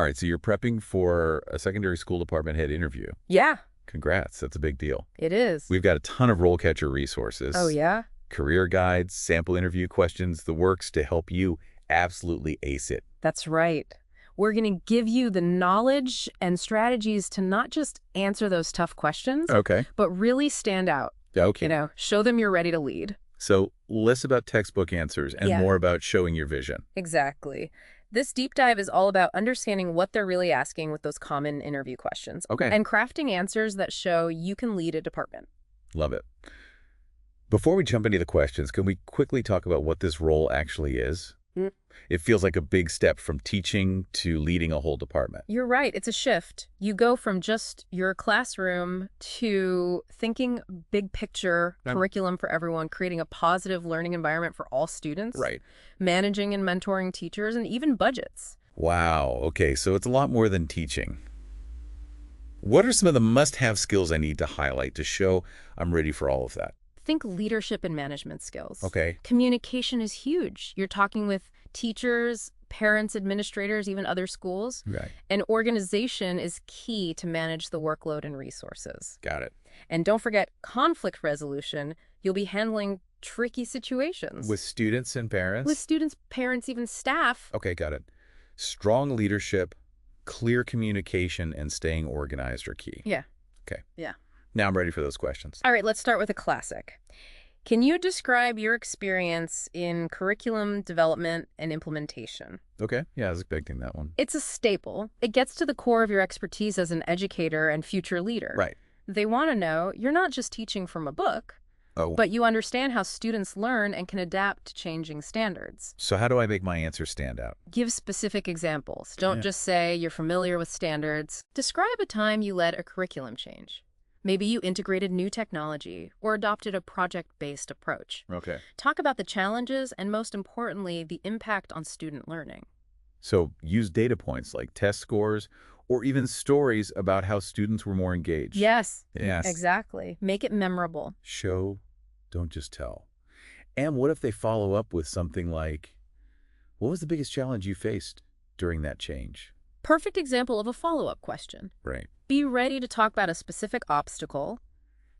All right, so you're prepping for a secondary school department head interview. Yeah, Congrats, that's a big deal. it is. We've got a ton of RoleCatcher resources. Oh, yeah? Career guides, sample interview questions, the works to help you absolutely ace it. That's right. We're going to give you the knowledge and strategies to not just answer those tough questions, Okay. but really stand out. Okay. Show them you're ready to lead. So less about textbook answers and more about showing your vision. Exactly. This deep dive is all about understanding what they're really asking with those common interview questions. Okay. And crafting answers that show you can lead a department. Love it. Before we jump into the questions, can we quickly talk about what this role actually is? It feels like a big step from teaching to leading a whole department. You're right. It's a shift. You go from just your classroom to thinking big picture curriculum for everyone, creating a positive learning environment for all students. Right. Managing and mentoring teachers, and even budgets. Wow. Okay, so it's a lot more than teaching. What are some of the must-have skills I need to highlight to show I'm ready for all of that? Think leadership and management skills. Okay. Communication is huge. You're talking with teachers, parents, administrators, even other schools. Right. And organization is key to manage the workload and resources. Got it. And don't forget conflict resolution. You'll be handling tricky situations. With students and parents? With students, parents, even staff. Okay, got it. Strong leadership, clear communication, and staying organized are key. Yeah. Okay. Yeah. Now I'm ready for those questions. All right, let's start with a classic. Can you describe your experience in curriculum development and implementation? Okay. Yeah, I was expecting that one. It's a staple. It gets to the core of your expertise as an educator and future leader. Right. They want to know you're not just teaching from a book, but you understand how students learn and can adapt to changing standards. So how do I make my answer stand out? Give specific examples. Don't just say you're familiar with standards. Describe a time you led a curriculum change. Maybe you integrated new technology or adopted a project-based approach. Okay. Talk about the challenges and, most importantly, the impact on student learning. So use data points like test scores or even stories about how students were more engaged. Yes. Yes. Exactly. Make it memorable. Show, don't just tell. And what if they follow up with something like, what was the biggest challenge you faced during that change? Perfect example of a follow-up question. Right. Be ready to talk about a specific obstacle,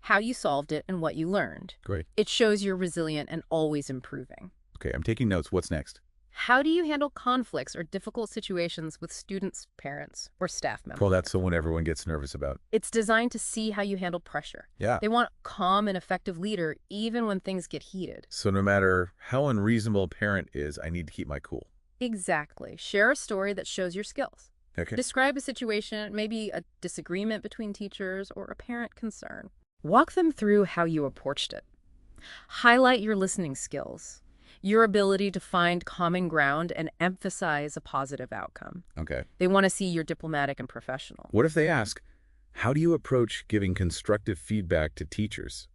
how you solved it, and what you learned. Great. It shows you're resilient and always improving. Okay, I'm taking notes. What's next? How do you handle conflicts or difficult situations with students, parents, or staff members? Well, that's the one everyone gets nervous about. It's designed to see how you handle pressure. Yeah. They want a calm and effective leader even when things get heated. So no matter how unreasonable a parent is, I need to keep my cool. Exactly. Share a story that shows your skills. Okay. Describe a situation, maybe a disagreement between teachers or a parent concern. Walk them through how you approached it. Highlight your listening skills, your ability to find common ground and emphasize a positive outcome. Okay. They want to see you're diplomatic and professional. What if they ask, how do you approach giving constructive feedback to teachers,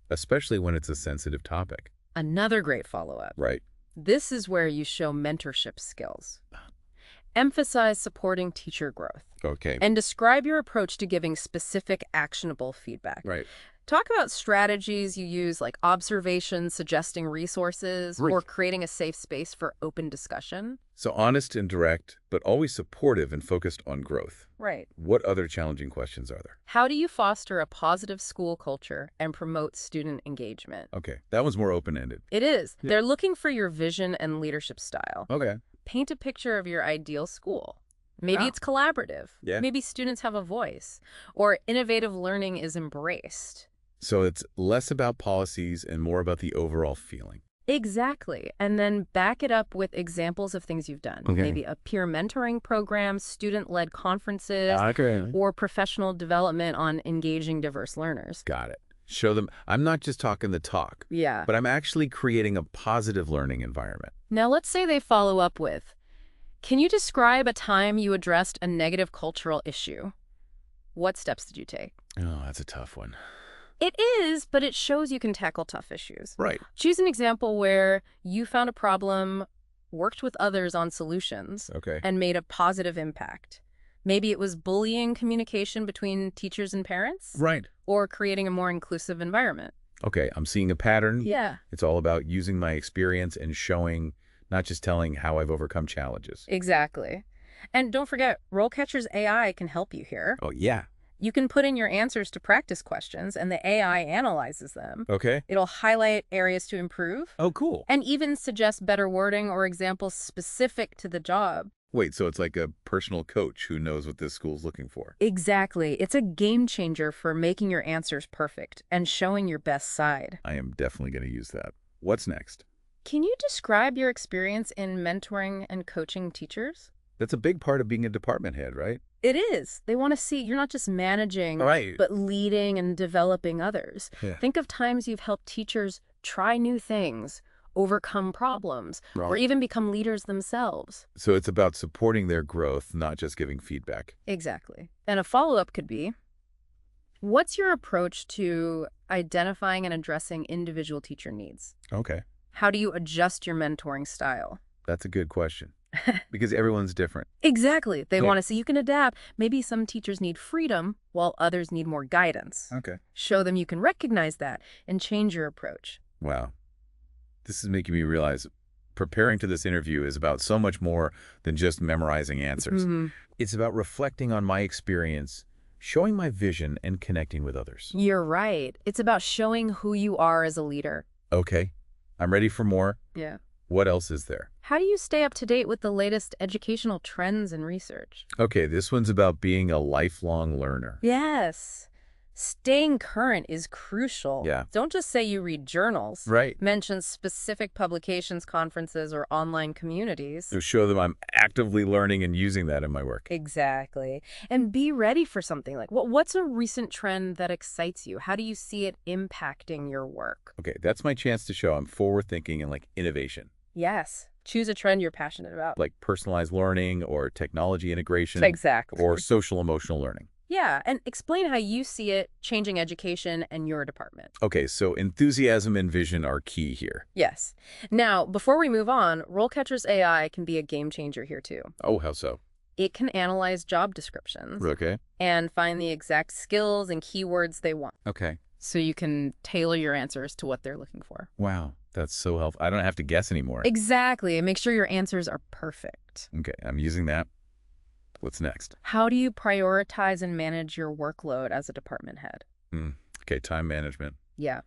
especially when it's a sensitive topic? Another great follow-up. Right. This is where you show mentorship skills. Emphasize supporting teacher growth. Okay. And describe your approach to giving specific, actionable feedback. Right. Talk about strategies you use, like observations, suggesting resources, or creating a safe space for open discussion. So honest and direct, but always supportive and focused on growth. Right. What other challenging questions are there? How do you foster a positive school culture and promote student engagement? Okay, that one's more open-ended. It is. They're looking for your vision and leadership style. Okay. Paint a picture of your ideal school. Maybe it's collaborative. Yeah. Maybe students have a voice. Or innovative learning is embraced. So it's less about policies and more about the overall feeling. Exactly. And then back it up with examples of things you've done. Okay. Maybe a peer mentoring program, student-led conferences, Okay. or professional development on engaging diverse learners. Got it. Show them, I'm not just talking the talk, Yeah. but I'm actually creating a positive learning environment. Now let's say they follow up with, can you describe a time you addressed a negative cultural issue? What steps did you take? Oh, that's a tough one. It is, but it shows you can tackle tough issues. Right. Choose an example where you found a problem, worked with others on solutions, Okay. and made a positive impact. Maybe it was bullying communication between teachers and parents, Right. or creating a more inclusive environment. Okay, I'm seeing a pattern. Yeah, It's all about using my experience and showing, not just telling how I've overcome challenges. exactly. And don't forget, RoleCatcher's AI can help you here. Oh, yeah. You can put in your answers to practice questions, and the AI analyzes them. Okay. It'll highlight areas to improve, Oh, cool. and even suggest better wording or examples specific to the job. Wait, so it's like a personal coach who knows what this school's looking for. Exactly. It's a game changer for making your answers perfect and showing your best side. I am definitely going to use that. What's next? Can you describe your experience in mentoring and coaching teachers? That's a big part of being a department head, right? It is. They want to see you're not just managing, Right. but leading and developing others. Yeah. Think of times you've helped teachers try new things, overcome problems, or Right. even become leaders themselves. So it's about supporting their growth, not just giving feedback. Exactly. And a follow-up could be, what's your approach to identifying and addressing individual teacher needs? Okay. How do you adjust your mentoring style? That's a good question. Because everyone's different. Exactly. They Yeah. want to see you can adapt. Maybe some teachers need freedom while others need more guidance. Okay. Show them you can recognize that and change your approach. Wow. This is making me realize preparing to this interview is about so much more than just memorizing answers. Mhm. It's about reflecting on my experience, showing my vision, and connecting with others. You're right. It's about showing who you are as a leader. Okay. I'm ready for more. Yeah. What else is there? How do you stay up to date with the latest educational trends and research? Okay, this one's about being a lifelong learner. Yes. Staying current is crucial. Yeah. Don't just say you read journals. Right. Mention specific publications, conferences, or online communities. To show them I'm actively learning and using that in my work. Exactly. And be ready for something like, what's a recent trend that excites you? How do you see it impacting your work? Okay, that's my chance to show I'm forward-thinking and like innovation. Yes. Choose a trend you're passionate about. Like personalized learning or technology integration. Exactly. Or social-emotional learning. Yeah, and explain how you see it changing education and your department. Okay, so enthusiasm and vision are key here. Yes. Now, before we move on, RoleCatcher's AI can be a game changer here too. Oh, how so? It can analyze job descriptions Okay. and find the exact skills and keywords they want, Okay. so you can tailor your answers to what they're looking for. Wow, that's so helpful. I don't have to guess anymore. Exactly, and make sure your answers are perfect. Okay, I'm using that. What's next? How do you prioritize and manage your workload as a department head? Okay, time management. Yeah.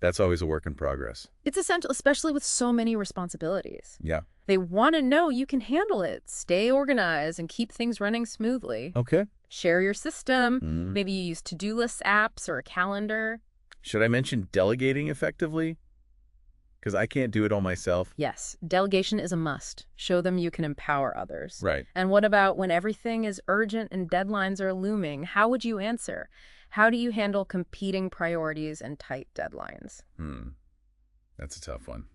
That's always a work in progress. It's essential, especially with so many responsibilities. Yeah. They want to know you can handle it, stay organized, and keep things running smoothly. Okay. Share your system. Mm. Maybe you use to-do list apps or a calendar. Should I mention delegating effectively? Because I can't do it all myself. Yes, delegation is a must. Show them you can empower others. Right. And what about when everything is urgent and deadlines are looming? How would you answer? How do you handle competing priorities and tight deadlines? That's a tough one.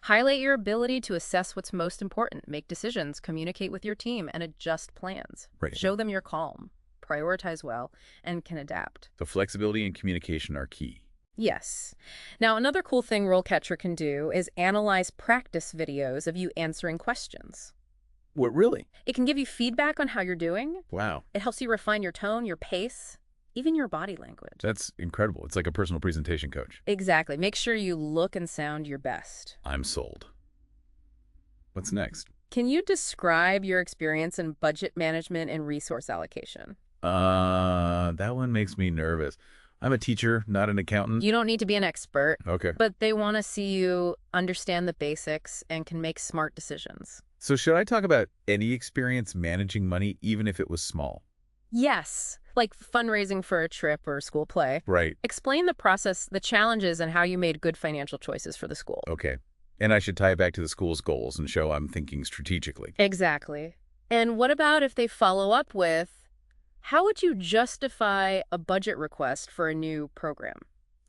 Highlight your ability to assess what's most important, make decisions, communicate with your team, and adjust plans. Right. Show them you're calm, prioritize well, and can adapt. So flexibility and communication are key. Yes. Now, another cool thing RoleCatcher can do is analyze practice videos of you answering questions. What, really? It can give you feedback on how you're doing. Wow. It helps you refine your tone, your pace, even your body language. That's incredible. It's like a personal presentation coach. Exactly. Make sure you look and sound your best. I'm sold. What's next? Can you describe your experience in budget management and resource allocation? That one makes me nervous. I'm a teacher, not an accountant. You don't need to be an expert, Okay. but they want to see you understand the basics and can make smart decisions. So should I talk about any experience managing money, even if it was small? Yes, like fundraising for a trip or a school play. Right. Explain the process, the challenges, and how you made good financial choices for the school. Okay. And I should tie it back to the school's goals and show I'm thinking strategically. Exactly. And what about if they follow up with, how would you justify a budget request for a new program?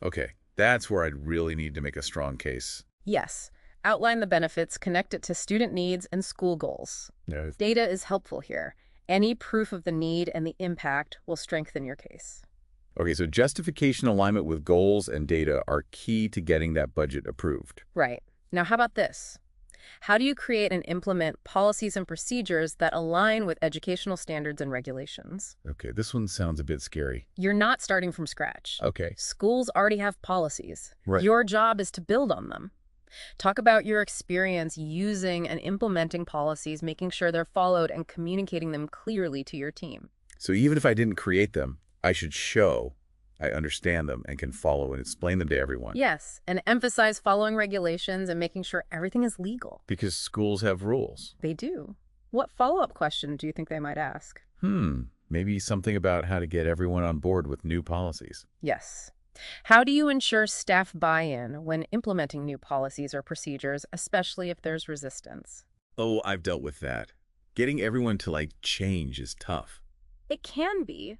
Okay. That's where I'd really need to make a strong case. Yes. Outline the benefits, connect it to student needs and school goals. Yeah. Data is helpful here. Any proof of the need and the impact will strengthen your case. Okay, so justification, alignment with goals and data are key to getting that budget approved. Right. Now, how about this? How do you create and implement policies and procedures that align with educational standards and regulations? Okay, this one sounds a bit scary. You're not starting from scratch. Okay. Schools already have policies. Right. Your job is to build on them. Talk about your experience using and implementing policies, making sure they're followed, and communicating them clearly to your team. So even if I didn't create them, I should show I understand them and can follow and explain them to everyone. Yes, and emphasize following regulations and making sure everything is legal. Because schools have rules. They do. What follow-up question do you think they might ask? Maybe something about how to get everyone on board with new policies. Yes. How do you ensure staff buy-in when implementing new policies or procedures, especially if there's resistance? Oh, I've dealt with that. Getting everyone to, change is tough. It can be,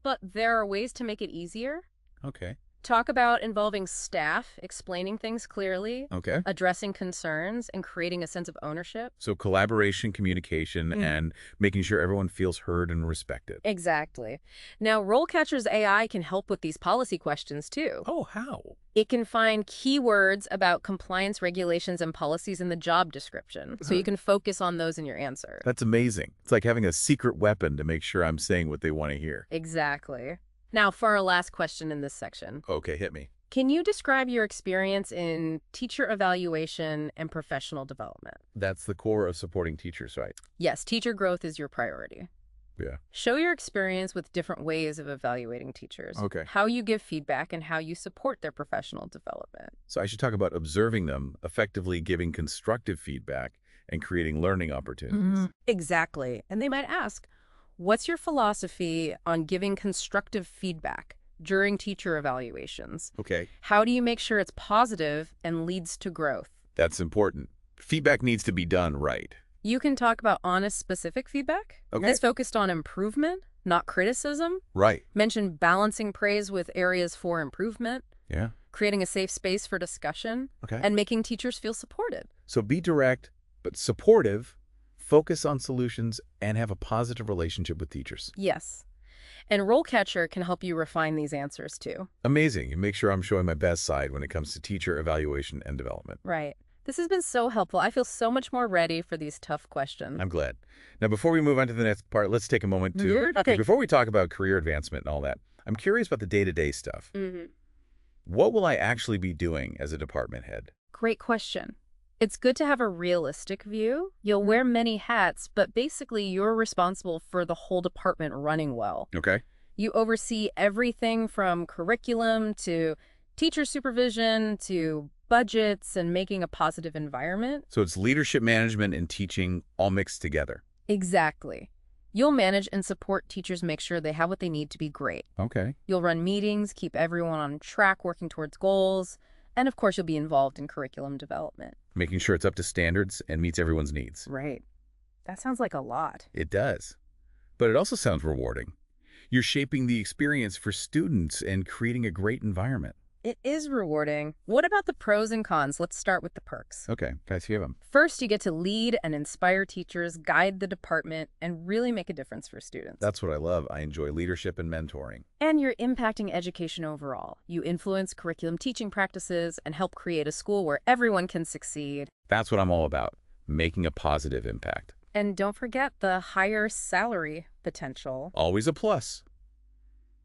but there are ways to make it easier. Okay. Talk about involving staff, explaining things clearly, Okay. addressing concerns, and creating a sense of ownership. So collaboration, communication, and making sure everyone feels heard and respected. Exactly. Now, RoleCatcher's AI can help with these policy questions, too. Oh, how? It can find keywords about compliance regulations and policies in the job description, so you can focus on those in your answer. That's amazing. It's like having a secret weapon to make sure I'm saying what they want to hear. Exactly. Now, for our last question in this section. Okay, hit me. Can you describe your experience in teacher evaluation and professional development? That's the core of supporting teachers, right? Yes, teacher growth is your priority. Yeah. Show your experience with different ways of evaluating teachers. Okay. How you give feedback and how you support their professional development. So I should talk about observing them, effectively giving constructive feedback, and creating learning opportunities. Exactly. And they might ask, what's your philosophy on giving constructive feedback during teacher evaluations? Okay. How do you make sure it's positive and leads to growth? That's important. Feedback needs to be done right. You can talk about honest, specific feedback. Okay. That's focused on improvement, not criticism. Right. Mention balancing praise with areas for improvement, Yeah. creating a safe space for discussion, Okay. and making teachers feel supported. So be direct, but supportive, focus on solutions, and have a positive relationship with teachers. Yes. And RoleCatcher can help you refine these answers too. Amazing. And make sure I'm showing my best side when it comes to teacher evaluation and development. Right. This has been so helpful. I feel so much more ready for these tough questions. I'm glad. Now, before we move on to the next part, let's take a moment to... Okay. Before we talk about career advancement and all that, I'm curious about the day-to-day stuff. What will I actually be doing as a department head? Great question. It's good to have a realistic view. You'll wear many hats, but basically you're responsible for the whole department running well. Okay. You oversee everything from curriculum to teacher supervision to budgets and making a positive environment. So it's leadership management and teaching all mixed together. Exactly. You'll manage and support teachers, make sure they have what they need to be great. Okay. You'll run meetings, keep everyone on track, working towards goals, and of course you'll be involved in curriculum development. Making sure it's up to standards and meets everyone's needs. Right. That sounds like a lot. It does. But it also sounds rewarding. You're shaping the experience for students and creating a great environment. It is rewarding. What about the pros and cons? Let's start with the perks. Okay, guys, you have them. First, you get to lead and inspire teachers, guide the department, and really make a difference for students. That's what I love. I enjoy leadership and mentoring. And you're impacting education overall. You influence curriculum teaching practices and help create a school where everyone can succeed. That's what I'm all about, making a positive impact. And don't forget the higher salary potential. Always a plus.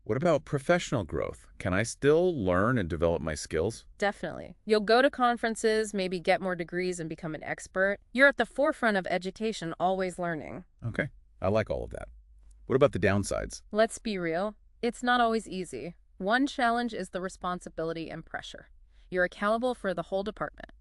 What about professional growth? Can I still learn and develop my skills? Definitely. You'll go to conferences, maybe get more degrees and become an expert. You're at the forefront of education, always learning. Okay, I like all of that. What about the downsides? Let's be real. It's not always easy. One challenge is the responsibility and pressure. You're accountable for the whole department.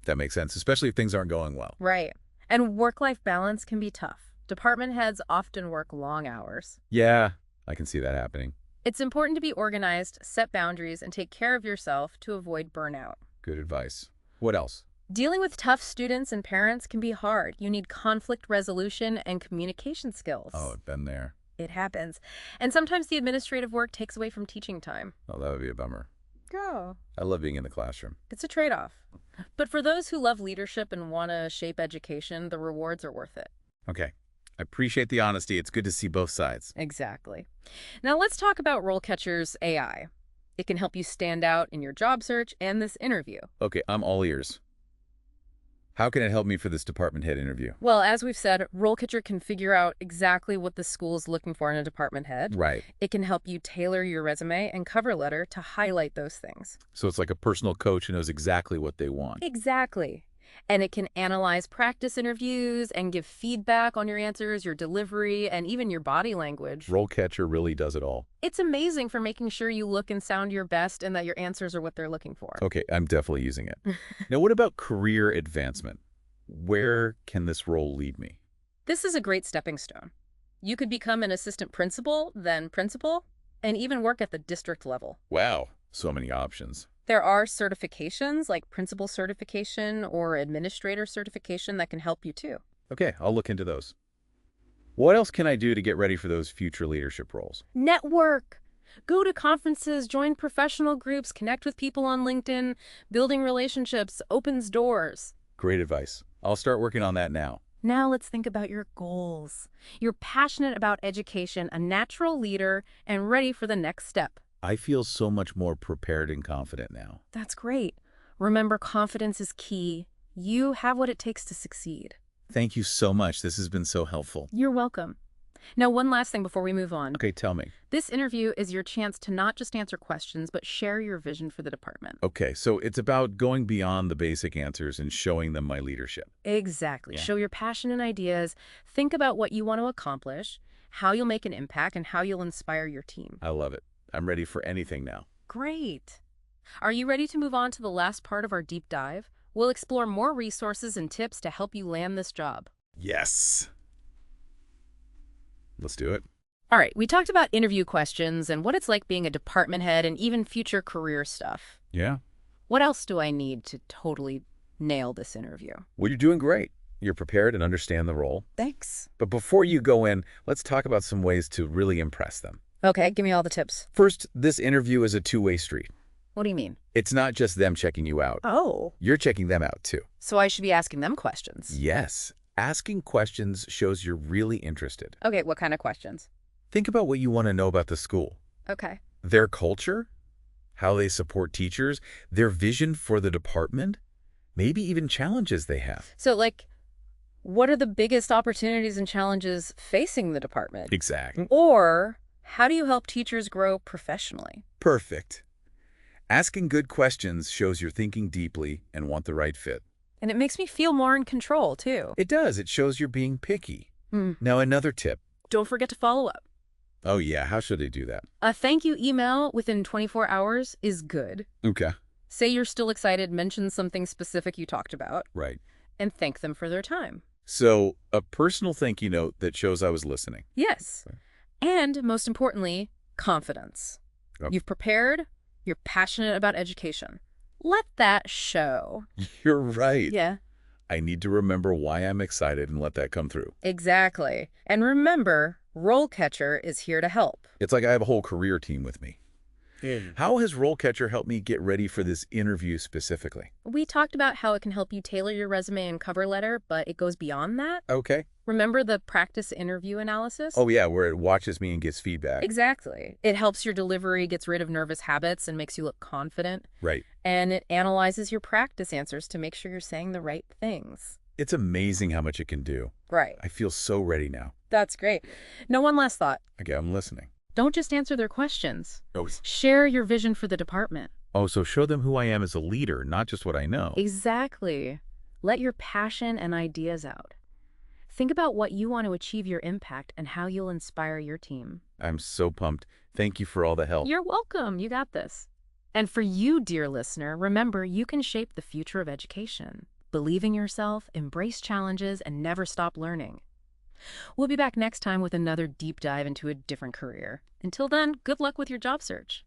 That makes sense, especially if things aren't going well. Right. And work-life balance can be tough. Department heads often work long hours. Yeah, I can see that happening. It's important to be organized, set boundaries, and take care of yourself to avoid burnout. Good advice. What else? Dealing with tough students and parents can be hard. You need conflict resolution and communication skills. Oh, I've been there. It happens. And sometimes the administrative work takes away from teaching time. Oh, that would be a bummer. Go. I love being in the classroom. It's a trade-off. But for those who love leadership and want to shape education, the rewards are worth it. Okay. I appreciate the honesty. It's good to see both sides. Exactly. Now let's talk about RoleCatcher's AI. It can help you stand out in your job search and this interview. Okay, I'm all ears. How can it help me for this department head interview? Well, as we've said, RoleCatcher can figure out exactly what the school is looking for in a department head. Right. It can help you tailor your resume and cover letter to highlight those things. So it's like a personal coach who knows exactly what they want. Exactly. And it can analyze practice interviews and give feedback on your answers, your delivery, and even your body language. RoleCatcher really does it all. It's amazing for making sure you look and sound your best and that your answers are what they're looking for. Okay, I'm definitely using it. Now, what about career advancement? Where can this role lead me? This is a great stepping stone. You could become an assistant principal, then principal, and even work at the district level. Wow, so many options. There are certifications like principal certification or administrator certification that can help you too. Okay, I'll look into those. What else can I do to get ready for those future leadership roles? Network. Go to conferences, join professional groups, connect with people on LinkedIn. Building relationships opens doors. Great advice. I'll start working on that now. Now let's think about your goals. You're passionate about education, a natural leader, and ready for the next step. I feel so much more prepared and confident now. That's great. Remember, confidence is key. You have what it takes to succeed. Thank you so much. This has been so helpful. You're welcome. Now, one last thing before we move on. Okay, tell me. This interview is your chance to not just answer questions, but share your vision for the department. Okay, so it's about going beyond the basic answers and showing them my leadership. Exactly. Yeah. Show your passion and ideas. Think about what you want to accomplish, how you'll make an impact, and how you'll inspire your team. I love it. I'm ready for anything now. Great. Are you ready to move on to the last part of our deep dive? We'll explore more resources and tips to help you land this job. Yes. Let's do it. All right, we talked about interview questions and what it's like being a department head and even future career stuff. Yeah. What else do I need to totally nail this interview? Well, you're doing great. You're prepared and understand the role. Thanks. But before you go in, let's talk about some ways to really impress them. Okay, give me all the tips. First, this interview is a two-way street. What do you mean? It's not just them checking you out. Oh. You're checking them out, too. So I should be asking them questions. Yes. Asking questions shows you're really interested. Okay, what kind of questions? Think about what you want to know about the school. Okay. Their culture, how they support teachers, their vision for the department, maybe even challenges they have. So, like, what are the biggest opportunities and challenges facing the department? Exactly. Or how do you help teachers grow professionally? Perfect. Asking good questions shows you're thinking deeply and want the right fit. And it makes me feel more in control, too. It does. It shows you're being picky. Now, another tip. Don't forget to follow up. Oh, yeah. How should they do that? A thank you email within 24 hours is good. Okay. Say you're still excited, mention something specific you talked about, Right. and thank them for their time. So, a personal thank you note that shows I was listening. Yes. And most importantly, confidence. Okay. You've prepared, you're passionate about education. Let that show. You're right. Yeah. I need to remember why I'm excited and let that come through. Exactly. And remember, RoleCatcher is here to help. It's like I have a whole career team with me. How has RoleCatcher helped me get ready for this interview specifically? We talked about how it can help you tailor your resume and cover letter, but it goes beyond that. Okay. Remember the practice interview analysis? Oh, yeah, where it watches me and gives feedback. Exactly. It helps your delivery, gets rid of nervous habits, and makes you look confident. Right. And it analyzes your practice answers to make sure you're saying the right things. It's amazing how much it can do. Right. I feel so ready now. That's great. Now, one last thought. Okay, I'm listening. Don't just answer their questions. Oh, Share your vision for the department. so show them who I am as a leader, not just what I know. Exactly. Let your passion and ideas out. Think about what you want to achieve your impact and how you'll inspire your team. I'm so pumped. Thank you for all the help. You're welcome. You got this. And for you, dear listener, remember you can shape the future of education. Believe in yourself, embrace challenges, and never stop learning. We'll be back next time with another deep dive into a different career. Until then, good luck with your job search.